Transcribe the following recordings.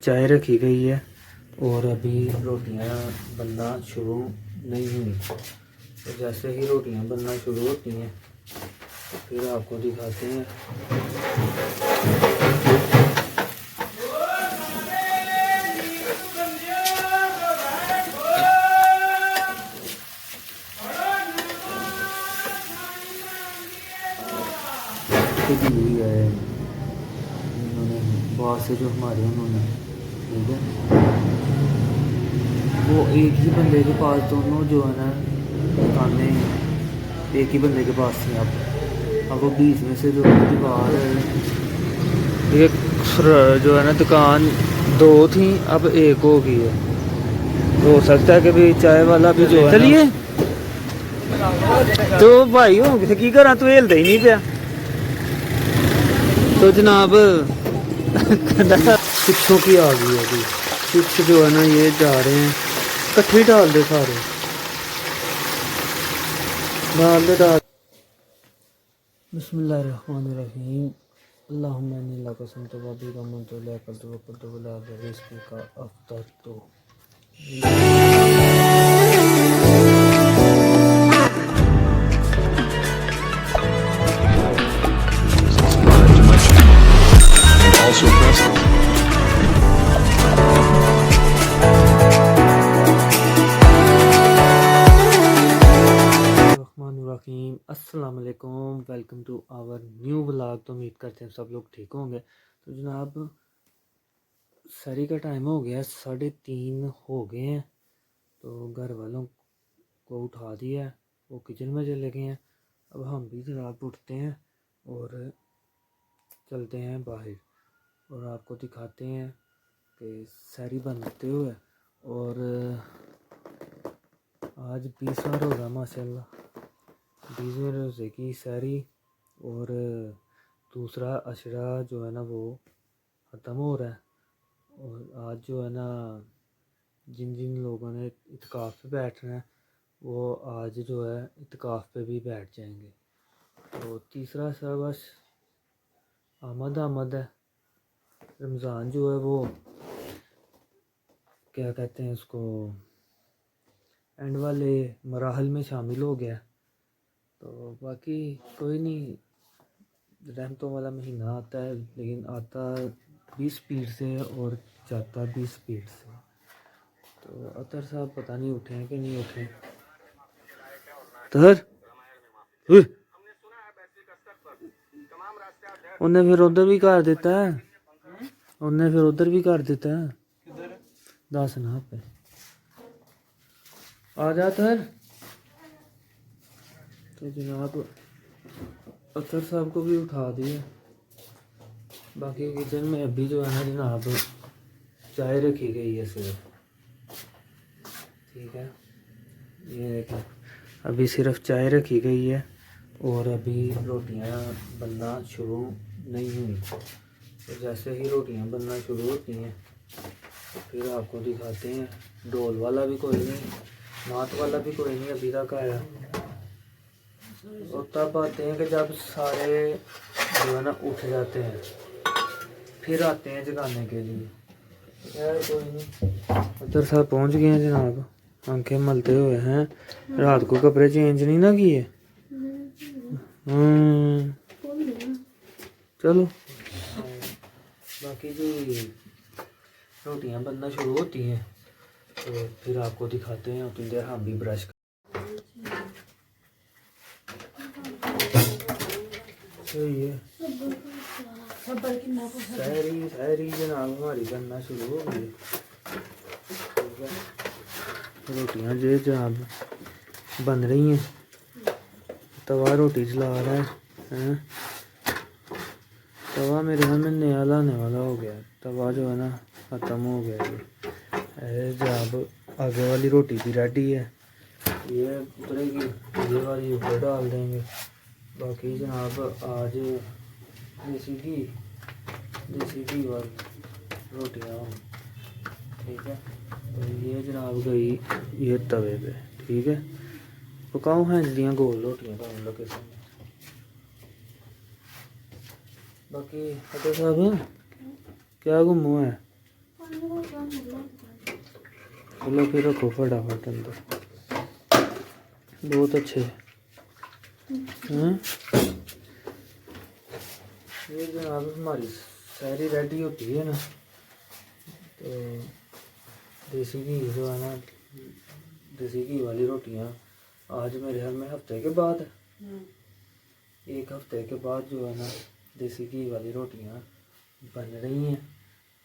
चाय रखी गई है और अभी रोटियां बनना शुरू नहीं हुई। तो जैसे ही रोटियां बनना शुरू होती हैं तो फिर आपको दिखाते हैं। हुई है उन्होंने बहुत से जो हमारे उन्होंने, ठीक है, वो एक ही बंदे के पास दोनों जो है ना दुकानें एक ही बंदे के पास थी। अब वो बीच में से जो दीवार एक जो है ना दुकान दो थी, अब एक हो गई है। तो हो सकता है कि भी चाय वाला भी जो है, चलिए तो भाई हो किसे की करा, तू हिलता ही नहीं पाया। तो जनाब पिछों की आ गई है अभी, पिछ जो है ना ये जा रहे हैं, कट्ठी डाल दे सारे, डाल दे डाल। बिस्मिल्लाहिर्रहमानिर्रहीम। अल्लाहुम्मा इन्नी लका समतु व बिका मुनतु लका तो वक़्तु वला रिज़्क़ का अफ़तर तो also press रहीम। अस्सलाम वालेकुम, welcome to our new vlog. तो उम्मीद करते हैं सब लोग ठीक होंगे। तो जनाब सरी का टाइम हो गया, 3:30 हो गए हैं। तो घर वालों को उठा दिया है, वो किचन में चले गए हैं। अब हम भी जनाब उठते हैं और चलते हैं बाहर और आपको दिखाते हैं कि सरी बनते हुए। और आज 20वां रोज़ा माशाल्लाह, 20वें रोज़े की सरी और दूसरा अशरा जो है ना वो ख़त्म हो रहा है। और आज जो है ना जिन जिन लोगों ने इत्काफ़ पे बैठना है वो आज जो है इत्काफ़ पे भी बैठ जाएंगे। तो तीसरा अशरा बस आमद है। रमज़ान जो है वो क्या कहते हैं उसको, एंड वाले मराहल में शामिल हो गया। तो बाकी कोई नहीं, रहमतों वाला महीना आता है, लेकिन आता भी स्पीड से और जाता भी स्पीड से। तो अतर साहब पता नहीं उठे हैं कि नहीं उठे। तर उन्हें फिर उधर भी कर देता है, उन्हें फिर उधर भी कर देता है। दस ना पे आ जा तर। तो जनाब अतर साहब को भी उठा दिया। बाकी किचन में अभी जो है ना जनाब चाय रखी गई है सिर्फ, ठीक है, ये देखें अभी सिर्फ चाय रखी गई है और अभी रोटियां बनना शुरू नहीं हुई। तो जैसे ही रोटियां बनना शुरू होती हैं तो फिर आपको दिखाते हैं। ढोल वाला भी कोई नहीं, नात वाला भी कोई नहीं अभी तक आया। और तब आते हैं कि जब सारे जो है ना उठ जाते हैं, फिर आते हैं जगाने के लिए। यार कोई नहीं, उधर साहब पहुंच गए हैं जनाब, आंखें मलते हुए हैं। रात को कपड़े चेंज नहीं ना किए। चलो बाकी जी रोटियां बनना शुरू होती हैं तो फिर आपको दिखाते हैं। उतनी देर हम भी ब्रश सही है। सहरी जनाब हमारी बनना शुरू हो गई। रोटियां जो जनाब बन रही हैं, तवा रोटी जला रहा है। तवा मेरे ख्याल में नया लाने वाला हो गया, तवा जो है ना ख़त्म हो गया। ये जनाब आगे वाली रोटी भी रेडी है, ये उतरेगी, ये वाली ऊपर डाल देंगे। बाकी जनाब आज देसी घी वाली रोटियाँ, ठीक है। तो ये जनाब गई ये तवे पे, ठीक है। पकाओ हैं दियाँ गोल रोटियाँ का लोकेशन। बाकी फतेह साहब क्या गुम हुआ है? चलो फिर रखो फटाफट अंदर। बहुत अच्छे हैं। ये जनाब हमारी सारी रेडी होती है ना, तो देसी घी जो है ना, देसी घी वाली रोटियां आज मेरे ख्याल में हफ्ते के बाद, एक हफ्ते के बाद जो है ना देसी घी वाली रोटियां बन रही हैं,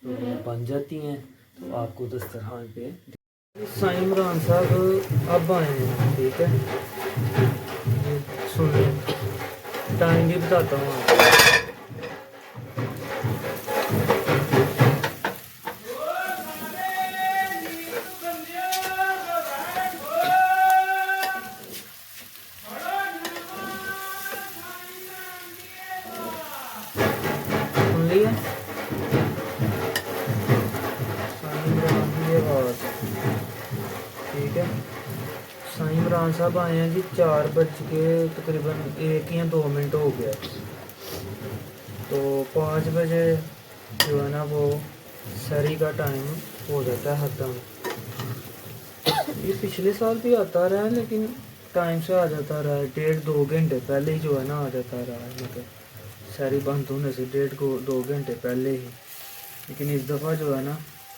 तो बन जाती हैं तो आपको दस्तरखान पे। साईं इमरान साहब अब आए हैं, ठीक है। ये सुनिए, टाइम भी बताता हूँ आपको। सुन लिया साईं इमरान की आवाज़, ठीक है। साईं इमरान साहब आए हैं जी, 4 बज के तकरीबन 1 या 2 मिनट हो गया, तो 5 बजे जो है ना वो सरी का टाइम हो जाता है ख़त्म। ये पिछले साल भी आता रहा है, लेकिन टाइम से आ जाता रहा है, 1.5-2 घंटे पहले ही जो है ना आ जाता रहा है, मतलब सरी बंद होने से 1.5-2 घंटे पहले ही। लेकिन इस दफ़ा जो है ना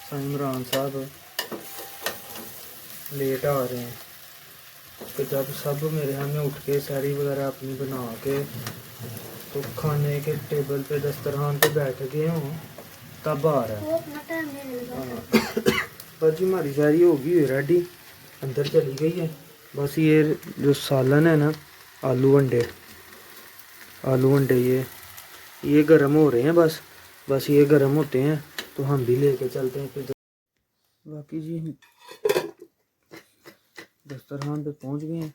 साईं इमरान साहब लेट आ रहे हैं, तो जब सब मेरे यहाँ में उठ के सैरी वगैरह अपनी बना के तो खाने के टेबल पे दस्तरखान पे बैठ गए हों, तब आ रहा है। हाँ। बस जी हमारी सैरी होगी रेडी, अंदर चली गई है। बस ये जो सालन है ना, आलू अंडे ये गर्म हो रहे हैं, बस ये गर्म होते हैं तो हम भी लेके चलते हैं फिर। बाकी जी दस्तरखान पे पहुंच गए हैं,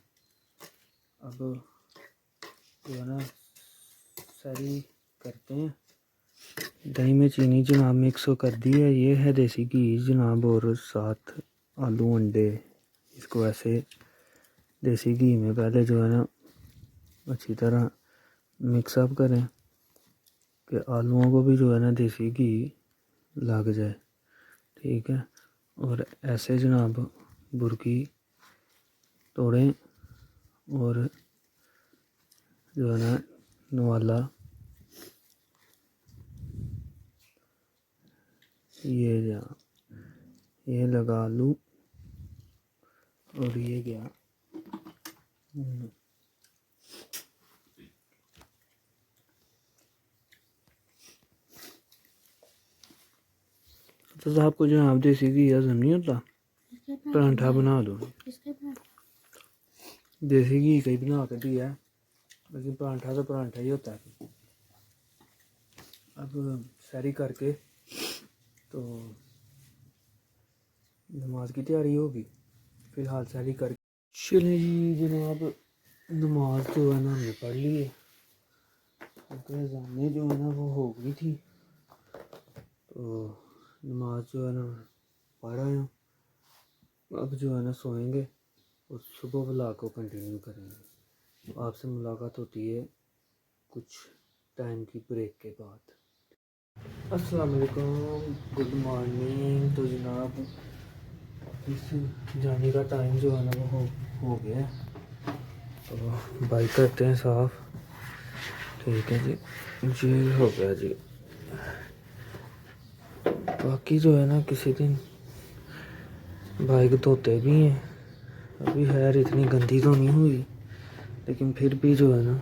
अब जो है ना सारी करते हैं। दही में चीनी जनाब मिक्स कर दी है, ये है देसी घी जनाब, और साथ आलू अंडे। इसको ऐसे देसी घी में पहले जो है ना अच्छी तरह मिक्सअप करें कि आलूओं को भी जो है ना देसी घी लग जाए, ठीक है। और ऐसे जनाब बुरकी तोड़ें और जो है ना नवाला ये लगा आलू, और ये गया तो साहब को जनाब देसी घी हजम नहीं होता, परांठा बना दो। देसी घी का ही बना के दिया है, लेकिन परांठा तो परांठा ही होता है। अब सैरी करके तो नमाज की तैयारी होगी, फिलहाल सैरी करके चले जी जनाब। नमाज जो है ना हमने पढ़ ली है, क्योंकि जाने जो है ना वो हो गई थी, तो नमाज जो है ना पढ़ आए हूँ। अब जो है ना सोएंगे और सुबह व्लॉग को कंटिन्यू करेंगे। तो आपसे मुलाकात होती है कुछ टाइम की ब्रेक के बाद। अस्सलाम वालेकुम, गुड मॉर्निंग। तो जनाब इस जाने का टाइम जो है ना वो हो गया, तो बाइक करते हैं साफ़, ठीक है जी हो गया जी। बाकी जो है ना किसी दिन बाइक धोते भी हैं, अभी खैर इतनी गंदी तो नहीं हुई, लेकिन फिर भी जो है ना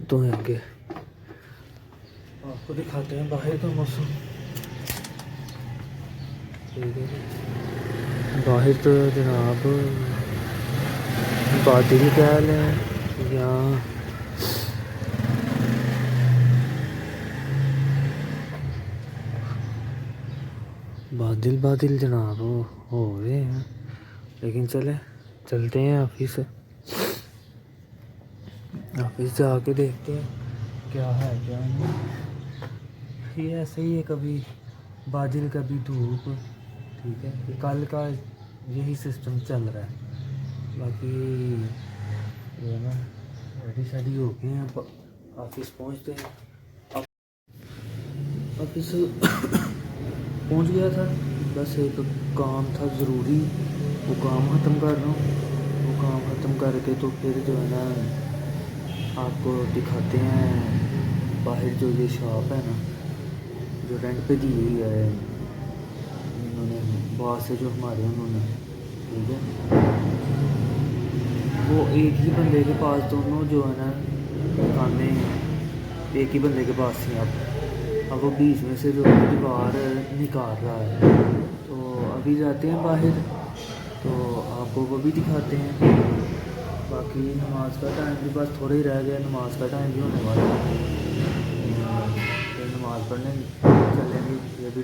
धोएंगे। आपको दिखाते हैं बाहर का मौसम, ठीक है जी। बाहर तो जनाब बादल कह लें या बादल जनाब हो रहे हैं, लेकिन चलते हैं ऑफिस जाके देखते हैं क्या है क्या नहीं। ये ऐसे ही है, कभी बादल कभी धूप, ठीक है। ये कल का यही सिस्टम चल रहा है। बाकी जो है ना रेडी हो गए हैं, ऑफिस पहुंचते हैं। ऑफिस पहुंच गया था, बस एक काम था ज़रूरी, वो काम ख़त्म कर रहा हूँ। वो काम ख़त्म करके तो फिर जो है ना आपको दिखाते हैं बाहर जो ये शॉप है ना, जो रेंट पे दी हुई है उन्होंने, बॉस से जो हमारे उन्होंने, ठीक है। वो एक ही बंदे के पास दोनों जो है ना दुकानें एक ही बंदे के पास थी। अब वो बीच में से जो है दीवार निकाल रहा है, तो अभी जाते हैं बाहर, तो आपको वो भी दिखाते हैं। बाकी नमाज का टाइम भी बस थोड़ा ही रह गया, नमाज का टाइम भी होने वाला है, फिर नमाज़ पढ़ने चलेंगे। ये भी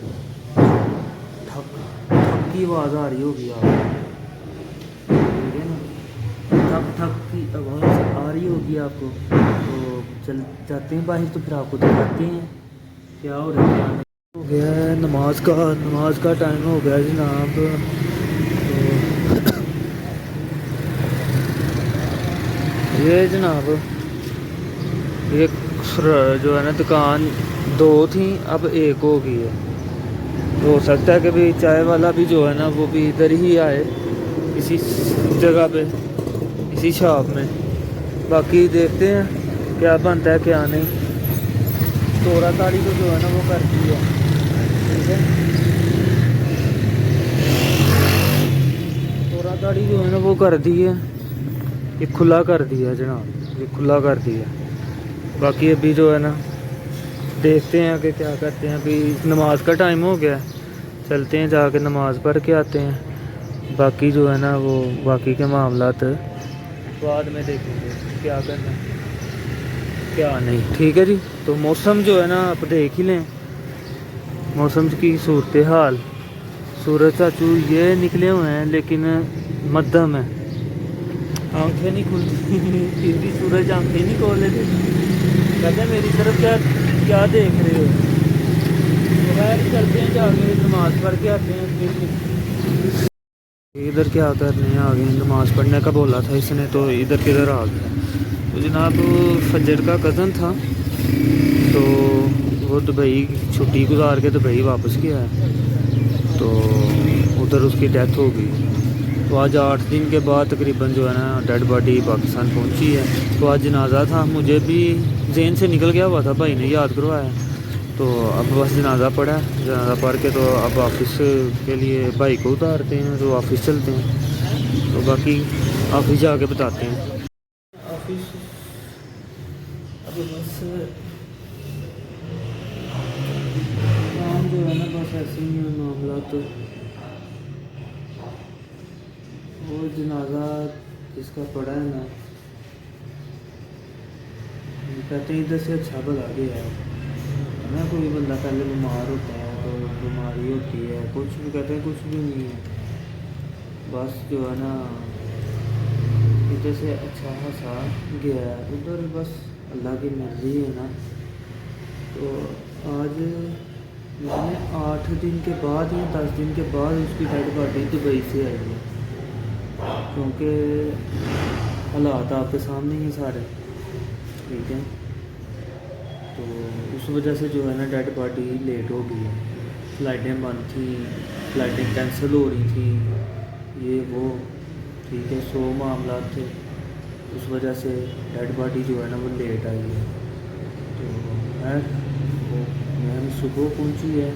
ठक ठक की आवाज़ आ रही होगी आपको, ठीक है ना, ठक ठक की आवाज़ आ रही होगी आपको। तो चल जाते हैं बाहर, तो फिर आपको दिखाते हैं क्या हो रहा है, क्या नहीं हो गया है। नमाज का टाइम हो गया जनाब। तो ये जनाब ये जो है ना दुकान 2 थी, अब 1 हो गई है। तो हो सकता है कि भी चाय वाला भी जो है ना वो भी इधर ही आए, इसी जगह पे, इसी शॉप में। बाकी देखते हैं क्या बनता है क्या नहीं। तोड़ा ताड़ी तो जो है ना वो कर दी है, ठीक है। तोड़ा ताड़ी जो है ना वो कर दी है, ये खुला कर दिया जनाब, ये खुला कर दिया। बाकी अभी जो है ना देखते हैं कि क्या करते हैं। अभी नमाज का टाइम हो गया, चलते हैं जाके नमाज़ पढ़ के आते हैं। बाकी जो है ना वो बाकी के मामलात बाद में देखेंगे क्या करना क्या नहीं, ठीक है जी। तो मौसम जो है ना आप देख ही लें, मौसम की सूरत हाल। सूरज चाचू ये निकले हुए हैं लेकिन मध्यम है, आंखें नहीं खुलती फिर भी सूरज आंखें नहीं खोल लेते। कहते हैं मेरी तरफ क्या क्या देख रहे हो। तो खैर चलते हैं, जाके नमाज़ पढ़ के आते हैं। फिर इधर क्या करने हैं, आगे नमाज़ पढ़ने का बोला था इसने, तो इधर किधर आ गया। तो जनाब फजर का कज़न था, तो वो दुबई छुट्टी गुजार के दुबई वापस गया है, तो उधर उसकी डेथ हो गई। तो आज 8 दिन के बाद तकरीबन जो है ना डेड बॉडी पाकिस्तान पहुंची है। तो आज जनाजा था, मुझे भी जेन से निकल गया हुआ था, भाई ने याद करवाया। तो अब बस जनाजा पड़ा है, जनाजा पढ़ के तो अब ऑफिस के लिए भाई को उतारते हैं, तो ऑफिस चलते हैं। तो बाकी ऑफिस जाके बताते हैं। ऑफिस अब बस काम जो है ना बस ऐसे ही है मामला। तो वो जनाजा जिसका पड़ा है ना, कहते हैं इधर से अच्छा भला गया है ना। कोई बंदा पहले बीमार होता है तो बीमारी होती है, कुछ भी कहते हैं कुछ भी नहीं है, बस जो है ना इधर से अच्छा खासा गया है, उधर बस अल्लाह की मर्ज़ी है ना। तो आज मैंने 8 दिन के बाद या 10 दिन के बाद उसकी डेड बॉडी दुबई से आई है, क्योंकि हालात आपके सामने ही सारे, ठीक है। तो उस वजह से जो है ना डेड बॉडी लेट हो गई है, फ़्लाइटें बंद थी, फ़्लाइटें कैंसिल हो रही थी, ये वो, ठीक है, 100 मामला थे। उस वजह से डेड बॉडी जो है ना वो लेट आई है। तो खैर वो मैम सुबह पहुंची है,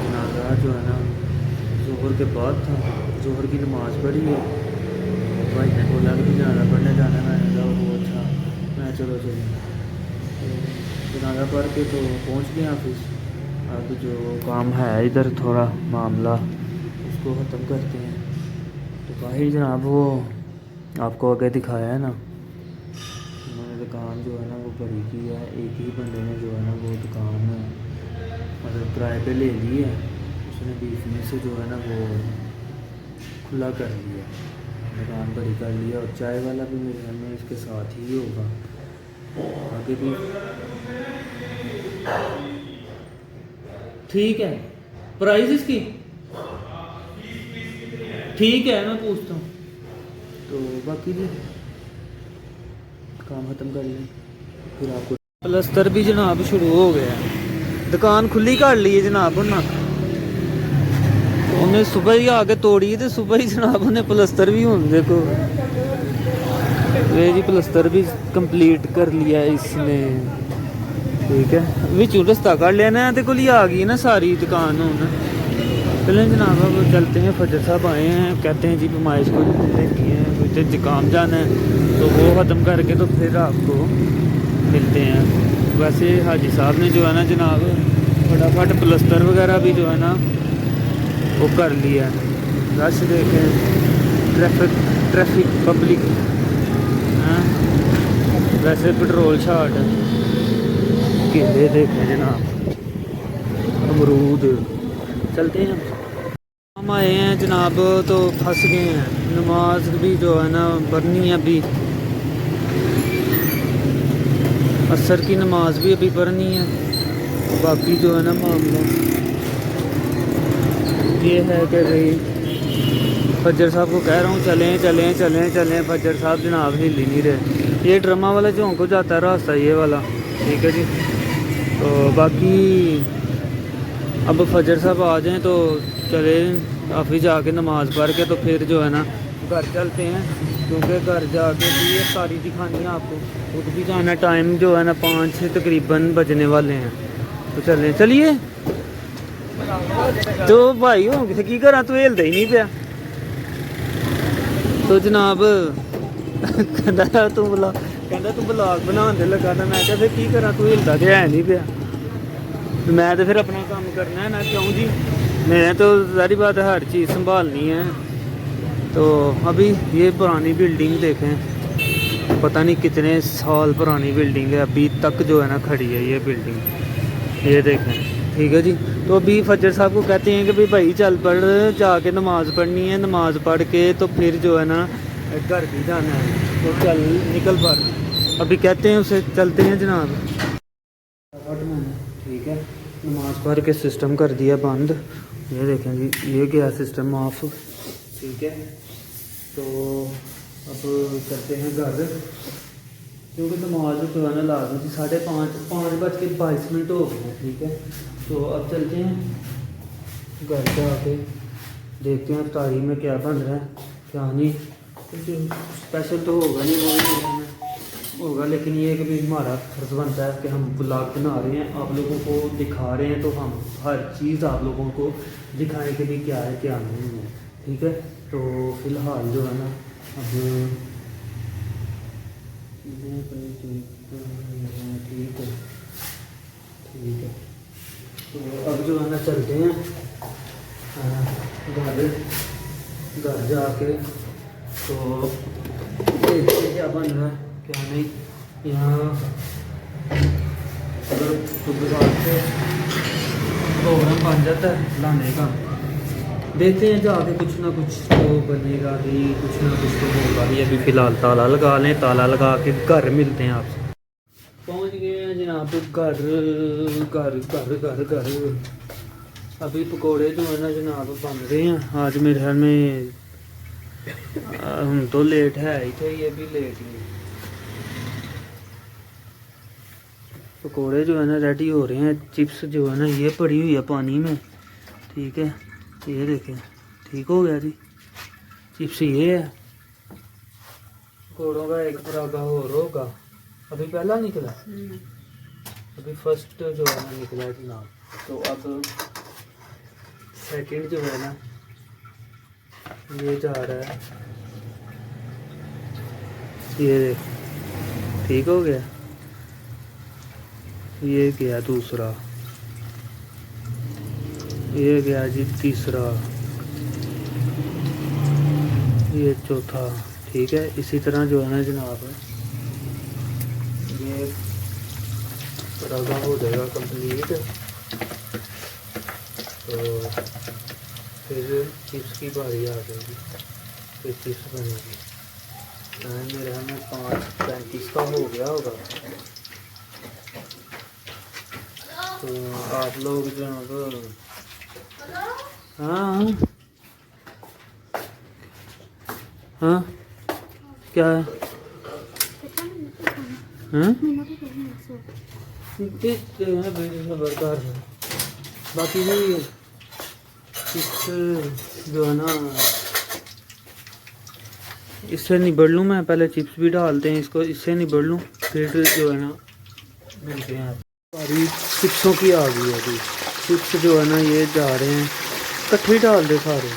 जनाजा जो है ना ज़ोहर के बाद था, ज़ोहर की नमाज़ पढ़ी है। भाई ने बोला कि जनाजा पढ़ने जाना है, मैंने कहा वो अच्छा, मैं चलो चलो। जनाजा पढ़ के तो पहुंच गए ऑफिस। अब जो काम है इधर थोड़ा मामला उसको ख़त्म करते हैं। तो बाहर जनाब वो आपको आगे दिखाया है ना, उन्होंने दुकान जो है ना वो बड़ी की है, एक ही बंदे ने जो है ना वो दुकान मतलब किराए पे ले ली है, उसने बीच में से जो है ना वो खुला कर लिया, दुकान बड़ी कर लिया। और चाय वाला भी मेरे घर में इसके साथ ही होगा आगे भी, ठीक है। प्राइस इसकी ठीक है, मैं पूछता हूँ। तो बाकी भी काम ख़त्म कर लें, फिर आपको प्लस्तर भी जनाब शुरू हो गया है। दुकान खुली कर ली है जनाब उन्हें सुबह ही आके तोड़ी तो सुबह ही जनाब उन्हें प्लस्तर भी होने देखो ये जी प्लस्तर भी कंप्लीट कर लिया है इसने ठीक है विचू रस्ता कर लिया ना तो कुल आ गई ना सारी दुकान हूँ चलें जनाब अब चलते हैं फजर साहब आए हैं कहते हैं जी नुमाइश को देखी है कुछ जुकाम जाना है तो वो ख़त्म करके तो फिर आपको मिलते हैं वैसे हाजी साहब ने जो है ना जनाब फटाफट प्लस्तर वगैरह भी जो है ना वो कर लिया रश देखें ट्रैफिक पब्लिक हाँ वैसे पेट्रोल शार्ट केले देखें जनाब अमरूद चलते हैं हम आए हैं जनाब तो फंस गए हैं नमाज भी जो है ना पढ़नी है अभी असर की नमाज भी अभी पढ़नी है बाकी जो है ना मामला ये है कि भाई फजर साहब को कह रहा हूँ चलें चलें चलें चलें फजर साहब जनाब हिल ही नहीं रहे ये ड्रामा वाला झोंक को जाता है रास्ता ये वाला ठीक है जी तो बाकी अब फजर साहब आ जाएं तो चले काफ़ी जाके नमाज़ पढ़ के तो फिर जो है ना घर चलते हैं क्योंकि घर जाके भी ये सारी दिखानी है आपको खुद भी जाना टाइम जो है ना 5 तकरीबन बजने वाले हैं तो चलें चलिए तो भाई हो की करा तू हिलता ही नहीं पाया तो जनाब कहता तू ब्लॉग बनाने लगा था मैं क्या फिर की करा तू हिलता तो है नहीं पाया मैं तो फिर अपना काम करना है ना क्यों जी मैं तो सारी बात है हर चीज़ संभालनी है तो अभी ये पुरानी बिल्डिंग देखें पता नहीं कितने साल पुरानी बिल्डिंग है अभी तक जो है ना खड़ी है ये बिल्डिंग ये देखें ठीक है जी तो अभी फजर साहब को कहते हैं कि भाई चल पढ़ जाके नमाज़ पढ़नी है नमाज़ पढ़ के तो फिर जो है ना घर भी जाना है तो चल निकल पड़ अभी कहते हैं उसे चलते हैं जनाब ठीक है नमाज पढ़ के सिस्टम कर दिया बंद ये देखें जी ये गया सिस्टम ऑफ ठीक है तो अब चलते हैं घर क्योंकि नमाज जो है ना लाजमी थी 5:22 हो गए हैं ठीक है तो अब चलते हैं घर जाके देखते हैं इफ्तारी में क्या बन रहा है क्या नहीं कुछ स्पेशल तो होगा नहीं वो होगा लेकिन ये कि भी हमारा फर्ज बनता है कि हम ब्लॉग बना रहे हैं आप लोगों को दिखा रहे हैं तो हम हर चीज़ आप लोगों को दिखाएं कि भी क्या है क्या नहीं है ठीक है तो फ़िलहाल जो है ना अब ठीक है तो अब जो है ना चलते हैं घर जाके तो देखते क्या बन रहा है क्या नहीं यहाँ अगर गुजरात से प्रोग्राम बन जाता है लाने का देखते हैं जाके कुछ ना कुछ तो बनेगा ही कुछ ना कुछ तो होगा ही अभी फ़िलहाल ताला लगा लें ताला लगा के घर मिलते हैं आपसे पहुँच गए हैं जनाब घर घर घर घर अभी पकोड़े जो है ना जनाब बन रहे हैं आज मेरे ख्याल में हम तो लेट है ही थे ये भी लेट ही पकोड़े जो है ना रेडी हो रहे हैं चिप्स जो है ना ये पड़ी हुई है पानी में ठीक है ये देखें ठीक हो गया जी चिप्स ये है पकोड़ों का एक परागा और होगा अभी पहला निकला अभी फर्स्ट जो है ना निकला है जनाब तो अब सेकंड जो है ना ये जा रहा है ये देख ठीक हो गया ये गया दूसरा ये गया जी तीसरा ये चौथा ठीक है इसी तरह जो है ना जनाब ये परागा हो जाएगा कंप्लीट तो फिर चिप्स की बारी आ जाएगी फिर चिप्स बनेगी मेरे हमें 5:35 का हो गया होगा तो आप लोग जो हाँ हाँ क्या है हाँ बरकरार है। बाकी भी चिप्स जो है ना इससे निबड़ लूँ मैं, पहले चिप्स भी डालते हैं इसको, इससे निबड़ लूँ फिर जो है ना मिलते हैं। सारी चिप्सों की आ गई है अभी, चिप्स जो है ना ये जा रहे हैं, इकट्ठे ही डाल दे सारे,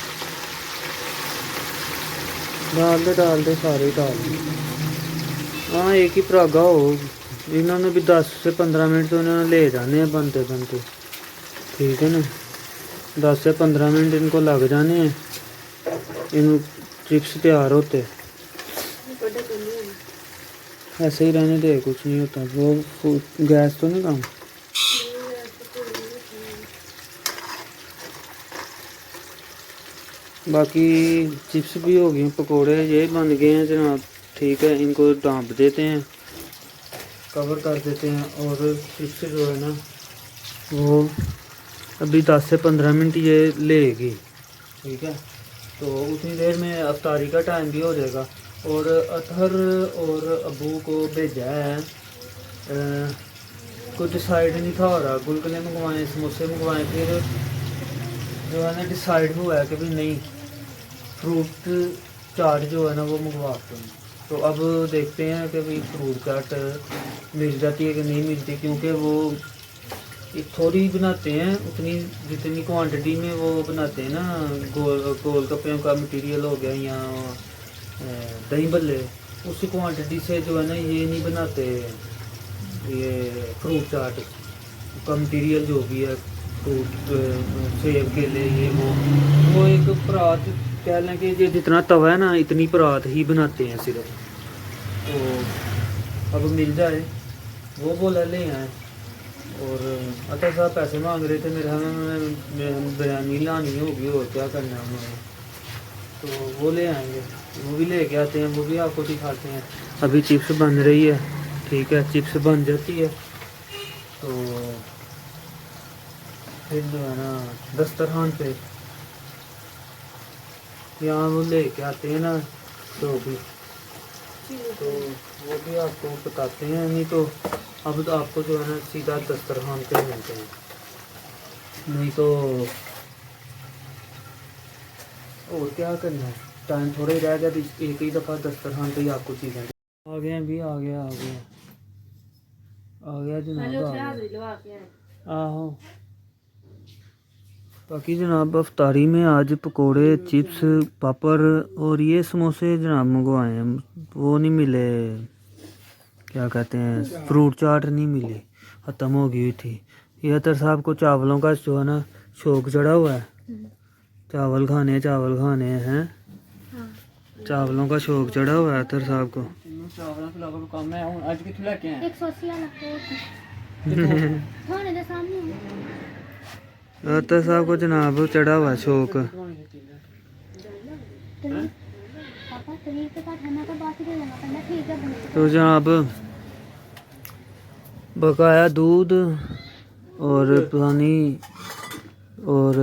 डाल दे सारे डाल दे। हाँ एक ही परागा हो, इन्होंने भी 10 से 15 मिनट तो इन्होंने ले जाने हैं बनते बनते, ठीक है ना। 10 से 15 मिनट इनको लग जाने हैं इन चिप्स तैयार होते। ऐसे ही रहने दे, कुछ नहीं होता। वो गैस तो नहीं कम। बाकी चिप्स भी हो गए, पकोड़े ये बन गए हैं जनाब, ठीक है। इनको ढाँप देते हैं, कवर कर देते हैं, और चिप्स जो है ना वो अभी 10 से 15 मिनट ये लेगी, ठीक है। तो उतनी देर में अफ्तारी का टाइम भी हो जाएगा। और अतहर और अबू को भेजा है, कुछ डिसाइड नहीं था हो रहा, गुलगुले मंगवाए, समोसे मंगवाए, फिर जो है ना डिसाइड हुआ है कि भाई नहीं, फ्रूट चाट जो है ना वो मंगवाते हैं। तो अब देखते हैं कि भाई फ्रूट चाट मिल जाती है कि नहीं मिलती, क्योंकि वो थोड़ी बनाते हैं, उतनी जितनी क्वांटिटी में वो बनाते हैं ना। गोल गप्पे का मटेरियल हो गया या दही भल्ले, उसी क्वांटिटी से जो है ना ये नहीं बनाते, ये फ्रूट चाट का मटेरियल जो भी है, फ्रूट सेब केले ये वो एक परात कह लें कि ये जितना तवा है ना इतनी परात ही बनाते हैं सिर्फ। तो अब मिल जाए वो बोला ले आए। और अतर साहब पैसे मांग रहे थे मेरे, हमें बिरयानी लानी होगी और क्या करना है उन्होंने, तो वो ले आएंगे, वो भी लेके आते हैं, वो भी आपको दिखाते हैं। अभी चिप्स बन रही है, ठीक है। चिप्स बन जाती है तो फिर जो है ना दस्तरखान पे यहाँ वो लेके आते हैं ना, तो भी तो वो भी आपको बताते हैं। नहीं तो अब तो आपको जो है ना सीधा दस्तरखान पे मिलते हैं, नहीं तो और क्या करना है, टाइम थोड़ा ही रह गया तो एक ही दफ़ा दस्तरखान पे ही आपको चीज़ें आ गए हैं भी। आ गया जनाब, आ गया। आहो बाकी जनाब अफ्तारी में आज पकोड़े, चिप्स, पापड़ और ये समोसे जनाब मंगवाए हैं। वो नहीं मिले, क्या कहते हैं, फ्रूट चाट नहीं मिली, ख़त्म हो गई थी। ये अतर साहब को चावलों का जो है ना शौक चढ़ा हुआ है, चावल खाने हैं। चावलों का शौक चढ़ा हुआ है अतर साहब को। अतर साहब को जनाब चढ़ा हुआ है शौक। तो जनाब बकाया दूध और पानी और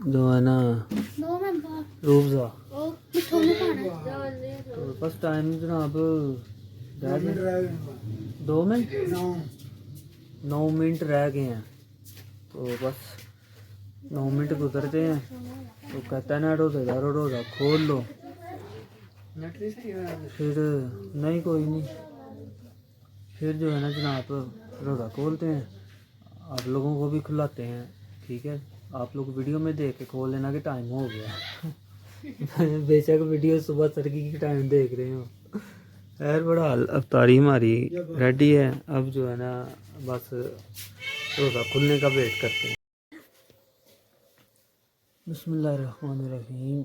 जो है ना रूबजा, तो बस टाइम जनाब 2 मिनट 9 मिनट रह गए हैं। तो बस 9 मिनट गुजरते हैं तो कहता है ना रोज़ा खोल लो। फिर नहीं कोई नहीं, फिर जो है ना जनाब रोज़ा खोलते हैं, आप लोगों को भी खुलाते हैं, ठीक है। आप लोग वीडियो में देख के खोल लेना कि टाइम हो गया बेशक वीडियो सुबह सरगी की टाइम देख रहे हो। खैर बड़ा अफ्तारी हमारी रेडी है, अब जो है ना बस रोज़ा खुलने का वेट करते हैं। बिस्मिल्लाहिर्रहमानिर्रहीम,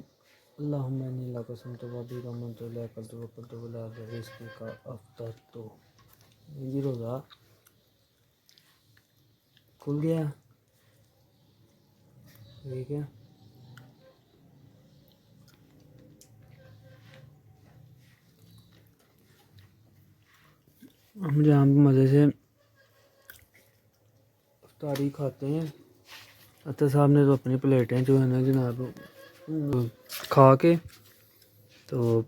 अल्लाहुम्मा इन्नी लका कसमतु व बिका मनतु लकल तो वकल तो ला रिज़्क़ का अफ्तर। तो ये रोज़ा खुल गया, ठीक है। हम जहाँ मज़े से अफ्तारी खाते हैं, अतर साहब ने तो अपनी प्लेटें जो है ना जनाब खा के तो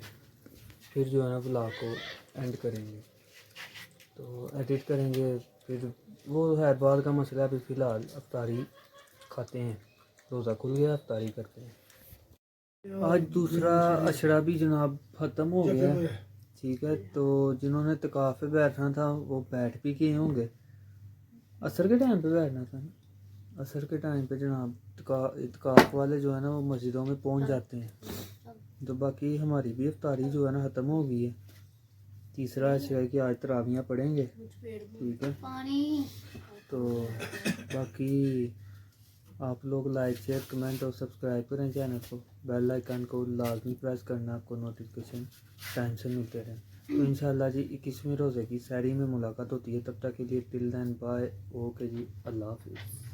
फिर जो है ना ब्लॉग को एंड करेंगे। तो एडिट करेंगे, फिर वो है बाद का मसला। अभी फ़िलहाल अफ्तारी खाते हैं, रोज़ा खुल गया, अफ्तारी करते हैं। आज दूसरा अशरा भी जनाब ख़त्म हो गया, ठीक है। तो जिन्होंने इत्काफ़ पे बैठना था वो बैठ भी गए होंगे। असर के टाइम पे बैठना था ना, असर के टाइम पे जनाब इत्काफ़ वाले जो है ना वो मस्जिदों में पहुंच जाते हैं। तो बाकी हमारी भी इफ्तारी जो है ना ख़त्म हो गई है। तीसरा अशरा है कि आज तरावियाँ पढ़ेंगे, ठीक है। तो बाकी आप लोग लाइक शेयर कमेंट और सब्सक्राइब करें चैनल को, बेल आइकन को लाजमी प्रेस करना, आपको नोटिफिकेशन टाइम से मिलते रहें। तो इंशाल्लाह जी 21वें रोज़े की सहरी में मुलाकात होती है। तब तक के लिए टिल देन बाय, ओके जी, अल्लाह हाफिज़।